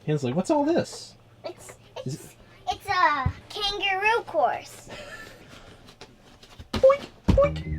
Hensley, what's all this? It's a kangaroo course. Boink, boink.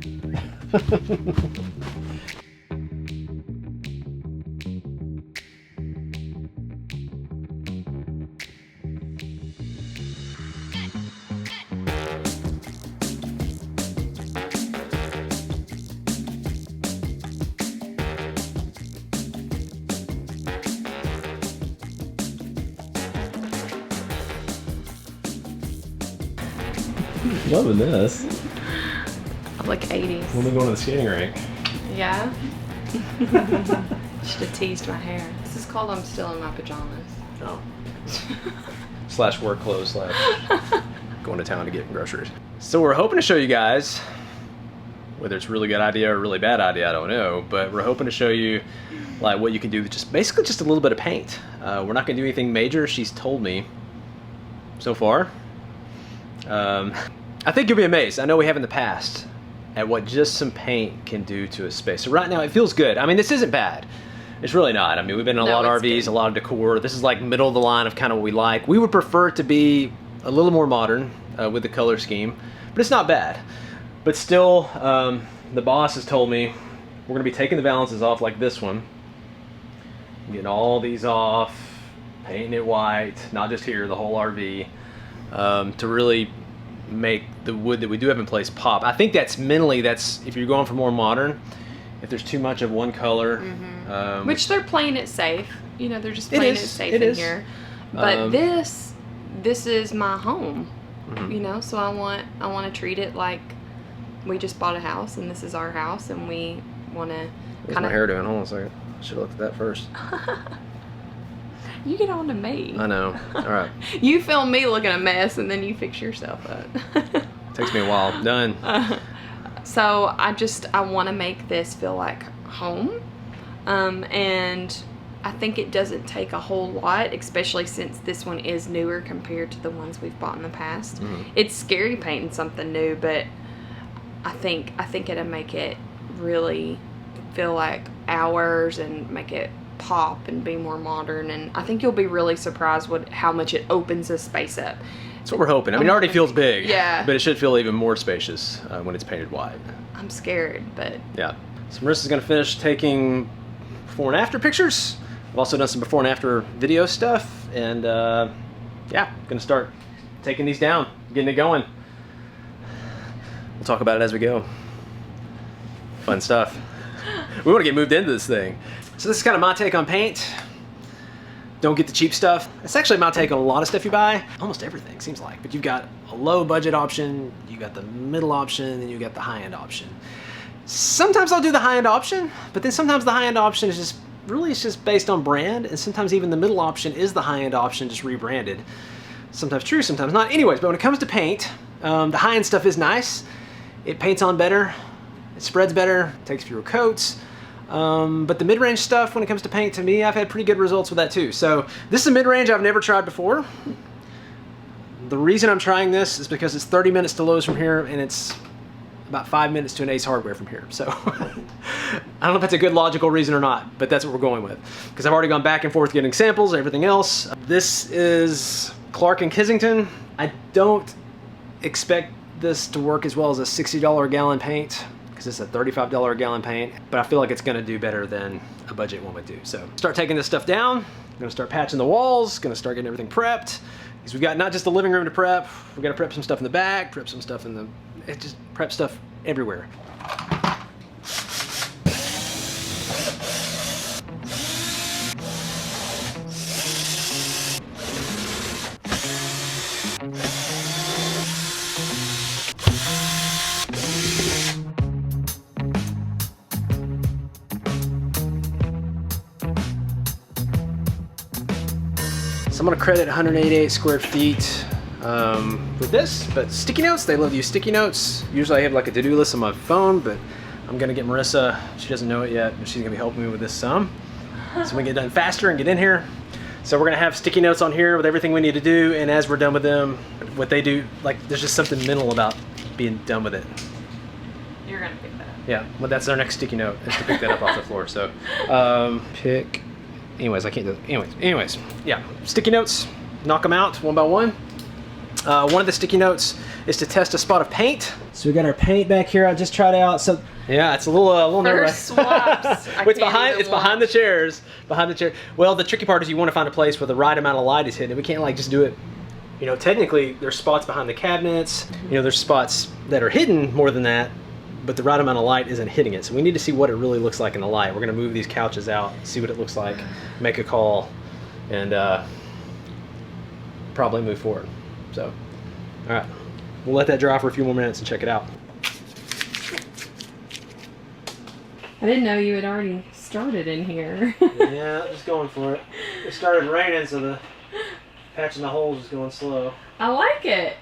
Loving this. I like 80s. When we going to the skating rink. Yeah. Should have teased my hair. This is called I'm Still in My Pajamas. Oh. Slash work clothes slash going to town to get groceries. So we're hoping to show you guys, whether it's a really good idea or a really bad idea, I don't know, but we're hoping to show you like what you can do with just basically just a little bit of paint. We're not going to do anything major, she's told me so far. I think you'll be amazed. I know we have in the past at what just some paint can do to a space. So right now it feels good. I mean, this isn't bad. It's really not. I mean, we've been in a lot of RVs, a lot of decor. This is like middle of the line of kind of what we like. We would prefer it to be a little more modern with the color scheme, but it's not bad. But still, the boss has told me we're gonna be taking the valances off like this one, getting all these off, painting it white, not just here, the whole RV, to really make the wood that we do have in place pop. I think that's mentally, that's if you're going for more modern, if there's too much of one color. Which they're playing it safe. You know, they're just playing it safe in here. But this is my home. You know, so I want to treat it like we just bought a house and this is our house and we want to What's my hair doing? Hold on a second. I should have looked at that first. You get on to me. I know. All right. You film me looking a mess and then you fix yourself up. Takes me a while. Done. So I want to make this feel like home. And I think it doesn't take a whole lot, especially since this one is newer compared to the ones we've bought in the past. It's scary painting something new, but I think it'll make it really feel like ours and make it pop and be more modern, and I think you'll be really surprised how much it opens the space up. That's what we're hoping. I mean, it already feels big, yeah, but it should feel even more spacious when it's painted white. I'm scared, but yeah. So Marissa's gonna finish taking before and after pictures. I've also done some before and after video stuff, and yeah, gonna start taking these down, getting it going. We'll talk about it as we go. Fun stuff. We want to get moved into this thing. So this is kind of my take on paint. Don't get the cheap stuff. It's actually my take on a lot of stuff you buy. Almost everything, seems like. But you've got a low budget option, you got the middle option, and you got the high end option. Sometimes I'll do the high end option, but then sometimes the high end option is just, really it's just based on brand, and sometimes even the middle option is the high end option just rebranded. Sometimes true, sometimes not. Anyways, but when it comes to paint, the high end stuff is nice. It paints on better, it spreads better, takes fewer coats. But the mid-range stuff, when it comes to paint, to me, I've had pretty good results with that too. So this is a mid-range I've never tried before. The reason I'm trying this is because it's 30 minutes to Lowe's from here, and it's about 5 minutes to an Ace Hardware from here. So I don't know if that's a good logical reason or not, but that's what we're going with. Because I've already gone back and forth getting samples and everything else. This is Clark and Kissington. I don't expect this to work as well as a $60 a gallon paint, because it's a $35 a gallon paint, but I feel like it's gonna do better than a budget one would do. So start taking this stuff down, I'm gonna start patching the walls, gonna start getting everything prepped, because we've got not just the living room to prep, we gotta prep some stuff in the back, prep some stuff in the, just prep stuff everywhere. I'm gonna credit 188 square feet with this, but sticky notes, they love to use sticky notes. Usually I have like a to-do list on my phone, but I'm gonna get Marissa, she doesn't know it yet, but she's gonna be helping me with this some. So we can get done faster and get in here. So we're gonna have sticky notes on here with everything we need to do, and as we're done with them, what they do, like there's just something mental about being done with it. You're gonna pick that up. Yeah, well that's our next sticky note, is to pick that up off the floor. So pick Anyways, I can't do it. Anyways, yeah. Sticky notes, knock them out one by one. One of the sticky notes is to test a spot of paint. So we got our paint back here. I just tried out. So yeah, it's a little nervous. Swaps. It's behind the chairs. Behind the chair. Well, the tricky part is you want to find a place where the right amount of light is hitting. We can't like just do it. You know, technically there's spots behind the cabinets. You know, there's spots that are hidden more than that, but the right amount of light isn't hitting it. So we need to see what it really looks like in the light. We're gonna move these couches out, see what it looks like, make a call, and probably move forward. So, all right, we'll let that dry for a few more minutes and check it out. I didn't know you had already started in here. Yeah, just going for it. It started raining, so the patching the holes is going slow. I like it.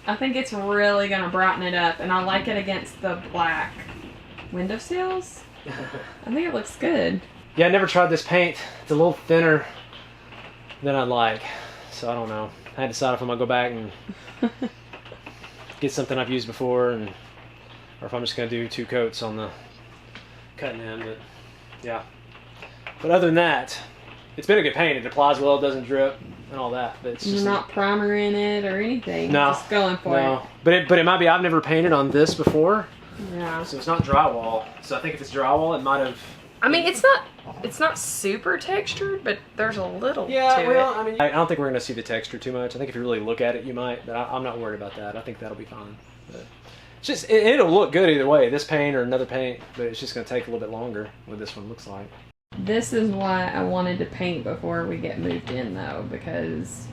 I think it's really going to brighten it up, and I like it against the black windowsills. I think it looks good. Yeah, I never tried this paint. It's a little thinner than I'd like, so I don't know. I had to decide if I'm going to go back and get something I've used before, or if I'm just going to do 2 coats on the cutting end. But yeah. But other than that, it's been a good paint. It applies well, it doesn't drip, and all that. But it's just You're not primer in it or anything. No. Just going for it. But it might be. I've never painted on this before. Yeah. So it's not drywall. So I think if it's drywall, it might have. I mean, it's not super textured, but there's a little to well, it. I mean, I don't think we're going to see the texture too much. I think if you really look at it, you might, but I'm not worried about that. I think that'll be fine. But it's just, it'll look good either way, this paint or another paint, but it's just going to take a little bit longer what this one looks like. This is why I wanted to paint before we get moved in, though, because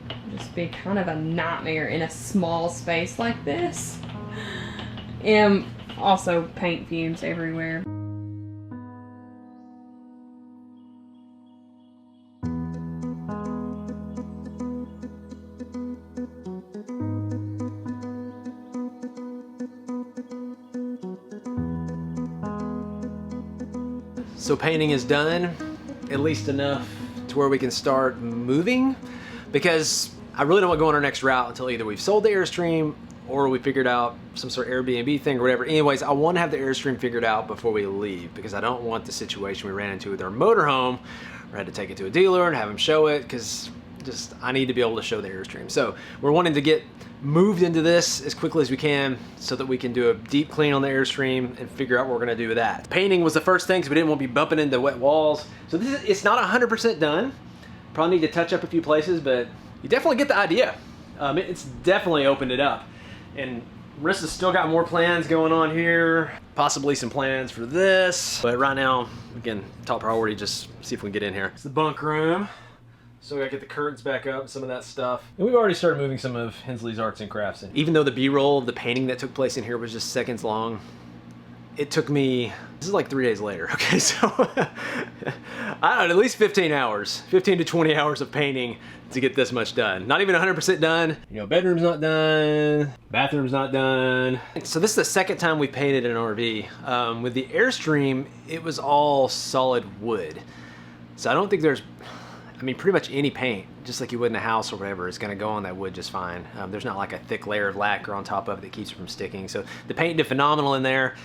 it'd just be kind of a nightmare in a small space like this. And also paint fumes everywhere. So painting is done, at least enough to where we can start moving, because I really don't want to go on our next route until either we've sold the Airstream or we figured out some sort of Airbnb thing or whatever. Anyways, I want to have the Airstream figured out before we leave, because I don't want the situation we ran into with our motorhome where I had to take it to a dealer and have him show it, because I need to be able to show the Airstream. So we're wanting to get moved into this as quickly as we can so that we can do a deep clean on the Airstream and figure out what we're going to do with that. Painting was the first thing because we didn't want to be bumping into wet walls. So it's not 100% done. Probably need to touch up a few places, but you definitely get the idea. It's definitely opened it up. And Marissa's still got more plans going on here. Possibly some plans for this. But right now, again, top priority, just see if we can get in here. It's the bunk room. So we gotta get the curtains back up, some of that stuff. And we've already started moving some of Hensley's arts and crafts in. Even though the B-roll of the painting that took place in here was just seconds long, it took me, this is like 3 days later, okay? So, I don't know, at least 15 hours, 15 to 20 hours of painting to get this much done. Not even 100% done. You know, bedroom's not done, bathroom's not done. So this is the second time we painted an RV. With the Airstream, it was all solid wood. So I don't think there's, I mean, pretty much any paint, just like you would in a house or whatever, is going to go on that wood just fine. There's not like a thick layer of lacquer on top of it that keeps it from sticking. So the paint did phenomenal in there.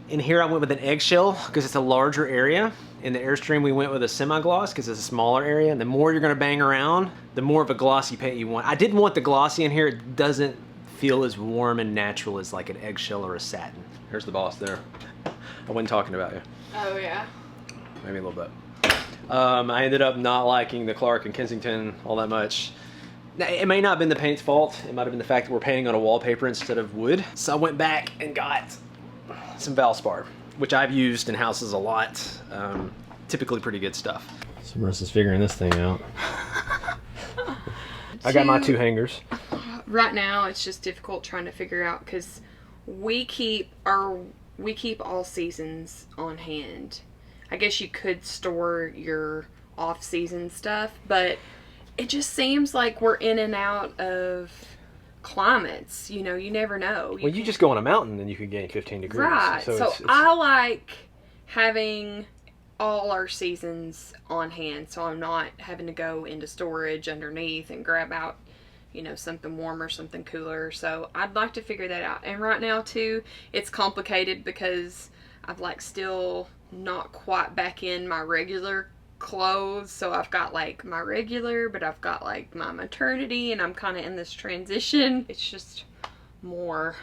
In here I went with an eggshell because it's a larger area. In the Airstream we went with a semi-gloss because it's a smaller area. And the more you're going to bang around, the more of a glossy paint you want. I didn't want the glossy in here. It doesn't feel as warm and natural as like an eggshell or a satin. Here's the boss there. I wasn't talking about you. Oh, yeah. Maybe a little bit. I ended up not liking the Clark and Kensington all that much. Now, it may not have been the paint's fault. It might have been the fact that we're painting on a wallpaper instead of wood. So I went back and got some Valspar, which I've used in houses a lot. Typically pretty good stuff. So Marissa's figuring this thing out. I got my 2 hangers. Right now it's just difficult trying to figure out because we keep all seasons on hand. I guess you could store your off-season stuff, but it just seems like we're in and out of climates. You know, you never know. Well, you just go on a mountain and you could gain 15 degrees. Right. So it's... I like having all our seasons on hand, so I'm not having to go into storage underneath and grab out, you know, something warmer, something cooler. So I'd like to figure that out. And right now, too, it's complicated because I've like still not quite back in my regular clothes. So I've got like my regular, but I've got like my maternity, and I'm kind of in this transition. It's just more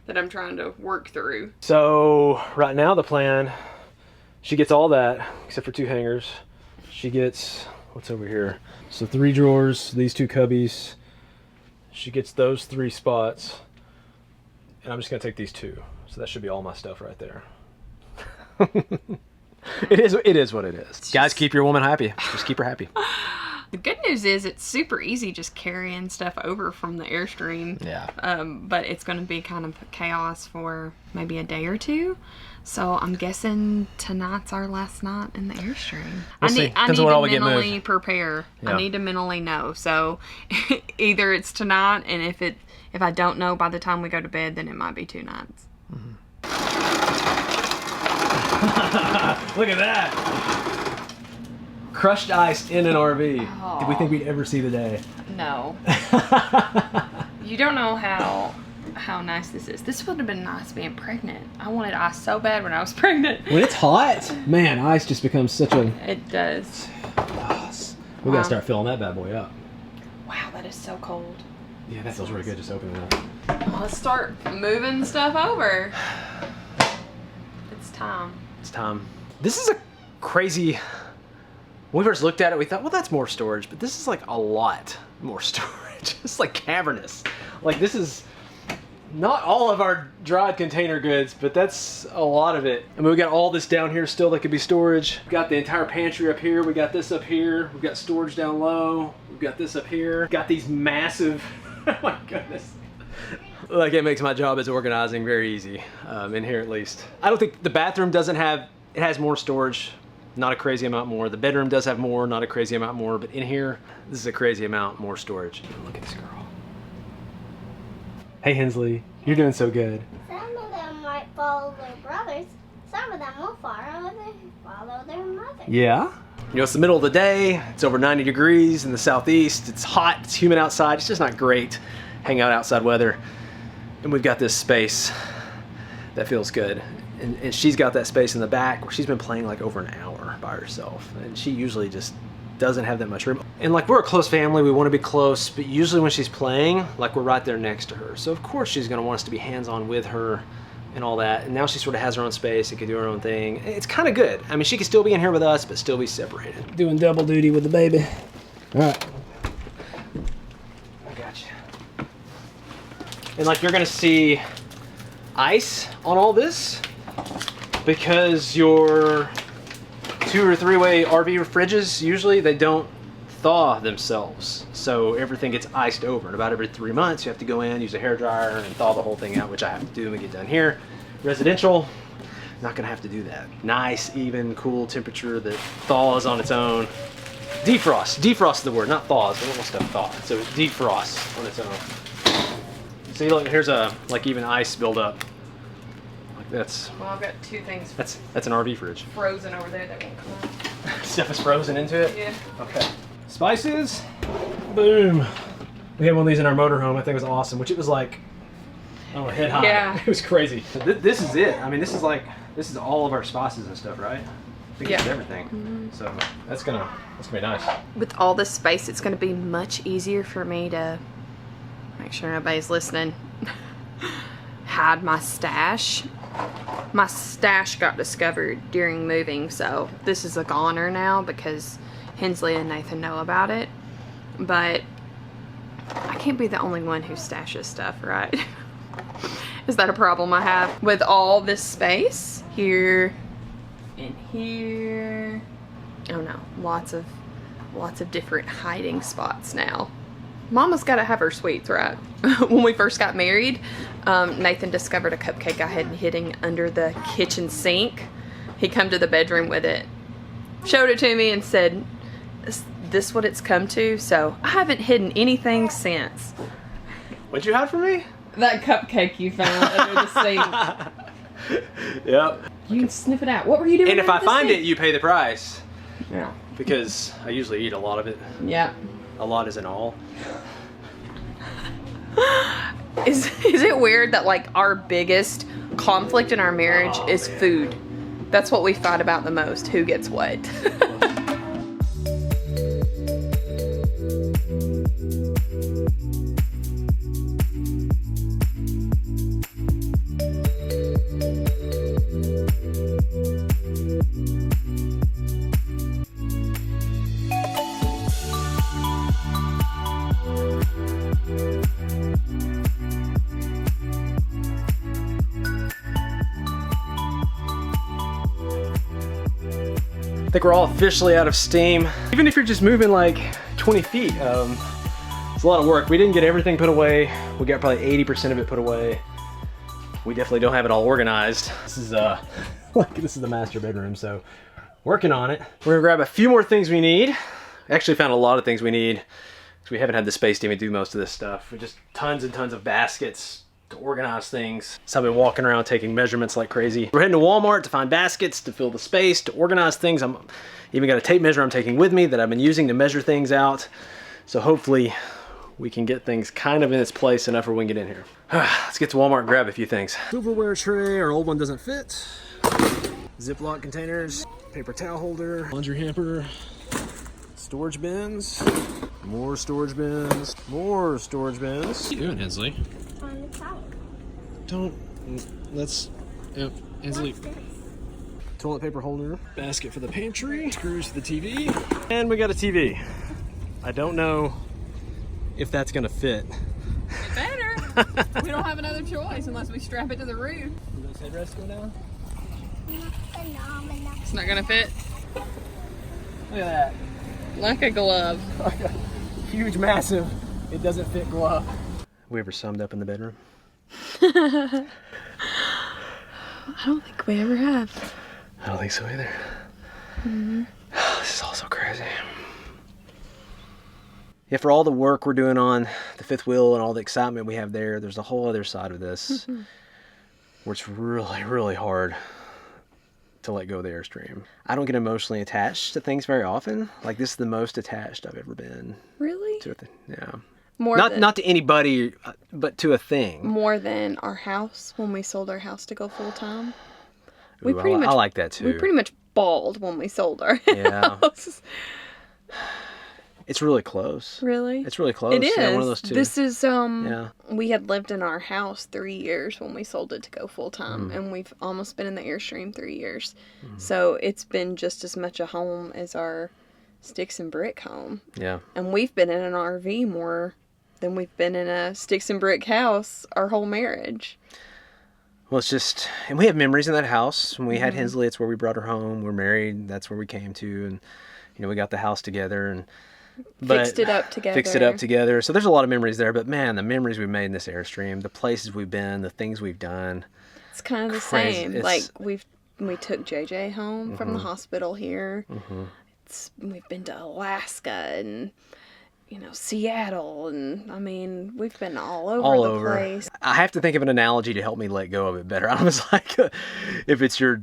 that I'm trying to work through. So right now the plan, she gets all that except for 2 hangers. She gets, what's over here? So 3 drawers, these 2 cubbies. She gets those 3 spots. And I'm just gonna take these 2. So that should be all my stuff right there. It is what it is. Guys, keep your woman happy. Just keep her happy. The good news is it's super easy just carrying stuff over from the Airstream. Yeah. But it's going to be kind of chaos for maybe a day or 2. So I'm guessing tonight's our last night in the Airstream. We'll see. I need on what all to we get mentally moved. prepare. Yeah. I need to mentally know. So either it's tonight, and if I don't know by the time we go to bed, then it might be 2 nights. Mm-hmm. Look at that. Crushed ice in an RV. Oh. Did we think we'd ever see the day? No. You don't know how nice this is. This would have been nice being pregnant. I wanted ice so bad when I was pregnant. When it's hot, man, ice just becomes such a... It does. We gotta start filling that bad boy up. Wow, that is so cold. Yeah, that feels really good just opening it up. Well, let's start moving stuff over. It's time. It's time. This is a crazy... When we first looked at it, we thought, well, that's more storage, but this is like a lot more storage. It's like cavernous. Like this is not all of our dried container goods, but that's a lot of it. I mean, we got all this down here still that could be storage. We've got the entire pantry up here. We got this up here. We've got storage down low. We've got this up here. Got these massive, oh my goodness. Like it makes my job as organizing very easy, in here at least. I don't think the bathroom doesn't have, it has more storage. Not a crazy amount more. The bedroom does have more, not a crazy amount more, but in here, this is a crazy amount more storage. Look at this girl. Hey Hensley, you're doing so good. Some of them might follow their brothers. Some of them will follow their mother. Yeah? You know, it's the middle of the day. It's over 90 degrees in the southeast. It's hot, it's humid outside. It's just not great hang out outside weather. And we've got this space that feels good. And she's got that space in the back where she's been playing like over an hour by herself. And she usually just doesn't have that much room. And like we're a close family, we want to be close, but usually when she's playing, like we're right there next to her. So of course she's gonna want us to be hands-on with her and all that. And now she sort of has her own space and can do her own thing. It's kind of good. I mean, she can still be in here with us, but still be separated. Doing double duty with the baby. All right. I got you. And like you're gonna see ice on all this, because your 2 or 3-way RV fridges, usually they don't thaw themselves. So everything gets iced over. And about every 3 months, you have to go in, use a hairdryer, and thaw the whole thing out, which I have to do when we get done here. Residential, not gonna have to do that. Nice, even, cool temperature that thaws on its own. Defrost. Defrost is the word, not thaws. I don't want stuff thawed. So it defrosts on its own. See, look, here's a, like even ice buildup. That's, Well, I've got 2 things that's an RV fridge. frozen over there that won't come out. Stuff is frozen into it? Yeah. Okay. Spices. Boom. We had one of these in our motorhome. I think it was awesome, which it was like, I don't know, head high. Yeah. It was crazy. This is it. I mean, this is all of our spices and stuff, right? I think it's Yeah. everything. Mm-hmm. So that's gonna be nice. With all this space, it's going to be much easier for me to make sure nobody's listening. Hide my stash. My stash got discovered during moving, so this is a goner now because Hensley and Nathan know about it. But I can't be the only one who stashes stuff, right? Is that a problem I have? With all this space here and here. Oh no, lots of different hiding spots now. Mama's got to have her sweets, right? When we first got married, Nathan discovered a cupcake I had hidden under the kitchen sink. He come to the bedroom with it, showed it to me and said, "Is this what it's come to?" So I haven't hidden anything since. What'd you hide from me? That cupcake you found under the sink. Yep. You can sniff it out. What were you doing? And if I find it, you pay the price. Yeah. Because I usually eat a lot of it. Yeah. A lot isn't all. Is it weird that like our biggest conflict in our marriage is food? That's what we fight about the most. Who gets what? I think we're all officially out of steam. Even if you're just moving like 20 feet, it's a lot of work. We didn't get everything put away. We got probably 80% of it put away. We definitely don't have it all organized. This is this is the master bedroom, so working on it. We're gonna grab a few more things we need. I actually found a lot of things we need because we haven't had the space to even do most of this stuff. We just tons and tons of baskets to organize things. So I've been walking around taking measurements like crazy. We're heading to Walmart to find baskets to fill the space, to organize things. I'm even got a tape measure I'm taking with me that I've been using to measure things out. So hopefully we can get things kind of in its place enough where we can get in here. Let's get to Walmart and grab a few things. Silverware tray, our old one doesn't fit. Ziploc containers, paper towel holder, laundry hamper, storage bins, more storage bins, more storage bins. What are you doing, Hensley? On the towel. Don't, let's, Hensley. Toilet paper holder, basket for the pantry, screws for the TV, and we got a TV. I don't know if that's gonna fit. It better. We don't have another choice unless we strap it to the roof. Does this headrest go down? It's not gonna fit. Look at that. Like a glove. Like a huge, massive, it doesn't fit glove. We ever summed up in the bedroom? I don't think we ever have. I don't think so either. This is all so crazy. Yeah, for all the work we're doing on the fifth wheel and all the excitement we have there, there's a whole other side of this where it's really, really hard to let go of the Airstream. I don't get emotionally attached to things very often. Like, this is the most attached I've ever been. Really? To a thing. Yeah. Not to anybody, but to a thing. More than our house when we sold our house to go full time. Ooh, I like that too. We pretty much bawled when we sold our house. It's really close. Really? It's really close. It is. Yeah, one of those two. This is, we had lived in our house 3 years when we sold it to go full time. And we've almost been in the Airstream 3 years. So it's been just as much a home as our sticks and brick home. Yeah. And we've been in an RV more than we've been in a sticks and brick house our whole marriage. Well, it's just, and we have memories in that house. When we had Hensley, it's where we brought her home. We're married. That's where we came to. And, you know, we got the house together and fixed it up together. So there's a lot of memories there. But man, the memories we've made in this Airstream, the places we've been, the things we've done. It's kind of the same. Like we took JJ home from the hospital here. We've been to Alaska and, you know, Seattle, and I mean, we've been all over the place. I have to think of an analogy to help me let go of it better. I was like, if it's your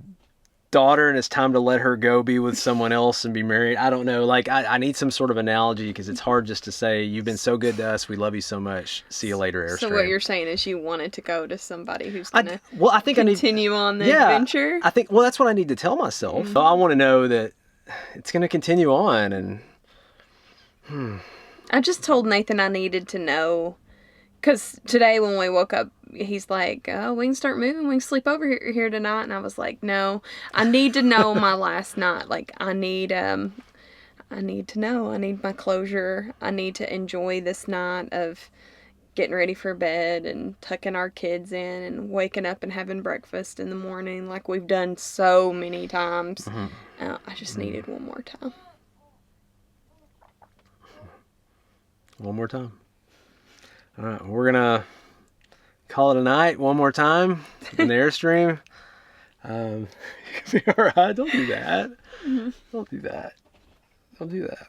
daughter and it's time to let her go be with someone else and be married, I don't know. Like, I need some sort of analogy because it's hard just to say, you've been so good to us, we love you so much, see you later, Airstream. So what you're saying is you wanted to go to somebody who's going to continue on the adventure? I think, well, that's what I need to tell myself. I want to know that it's going to continue on. And I just told Nathan I needed to know, because today when we woke up, he's like, oh, we can start moving, we can sleep over here tonight. And I was like, no, I need to know my last night. Like, I need to know. I need my closure. I need to enjoy this night of getting ready for bed and tucking our kids in and waking up and having breakfast in the morning like we've done so many times. I just needed one more time. One more time. All right, we're gonna call it a night one more time in the Airstream. You'll be all right. Don't do that. Don't do that. Don't do that.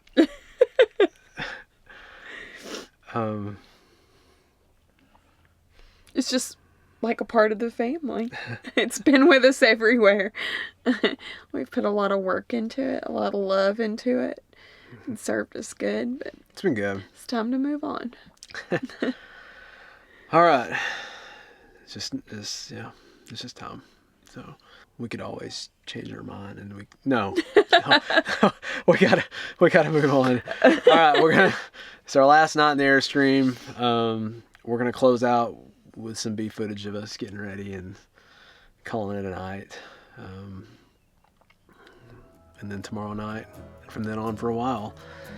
It's just like a part of the family. It's been with us everywhere. We've put a lot of work into it, a lot of love into it. It served us good, but it's been good. It's time to move on. All right. It's just time. So we could always change our mind, and we gotta move on. All right, it's our last night in the Airstream. We're gonna close out with some B footage of us getting ready and calling it a night. And then tomorrow night, from then on for a while,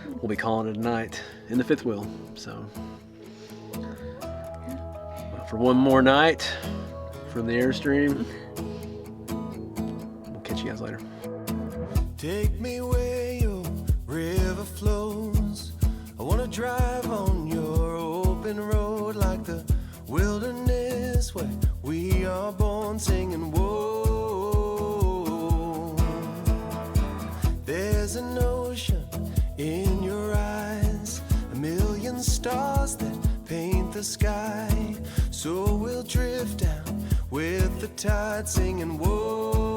we'll be calling it a night in the fifth wheel. So, for one more night from the Airstream, we'll catch you guys later. Take me where your river flows. I wanna drive on your open road like the wilderness where we are born, singing whoa. There's an ocean in your eyes, a million stars that paint the sky. So we'll drift down with the tide, singing whoa.